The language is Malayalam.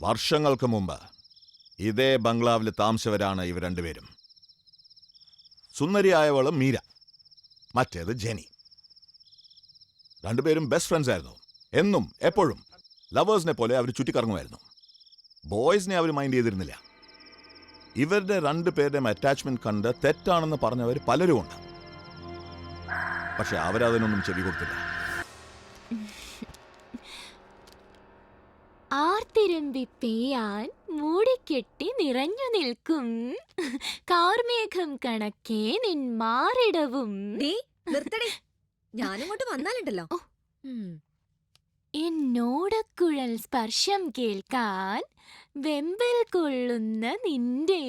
വർഷങ്ങൾക്ക് മുമ്പ് ഇതേ ബംഗ്ലാവിൽ താമസിച്ചവരാണ് ഇവർ രണ്ടുപേരും. സുന്ദരിയായവള് മീര, മറ്റേത് ജെനി. രണ്ടുപേരും ബെസ്റ്റ് ഫ്രണ്ട്സ് ആയിരുന്നു. എന്നും എപ്പോഴും ലവേഴ്സിനെ പോലെ അവർ ചുറ്റിക്കറങ്ങുമായിരുന്നു. ബോയ്സിനെ അവർ മൈൻഡ് ചെയ്തിരുന്നില്ല. ഇവരുടെ രണ്ടുപേരുടെയും അറ്റാച്ച്മെന്റ് കണ്ട് തെറ്റാണെന്ന് പറഞ്ഞവർ പലരും ഉണ്ട്. പക്ഷെ അവരതിനൊന്നും ചെവി കൊടുത്തില്ല. ആർത്തിരമ്പി പെയ്യാൻ മൂടിക്കെട്ടി നിറഞ്ഞു നിൽക്കും കാർമേഘം കണക്കേ നിൻ മാറിടവും. ഞാനിങ്ങോട്ട് വന്നാലുണ്ടല്ലോ. എന്നോടക്കുഴൽ സ്പർശം കേൾക്കാൻ വെമ്പൽ കൊള്ളുന്ന നിന്റെ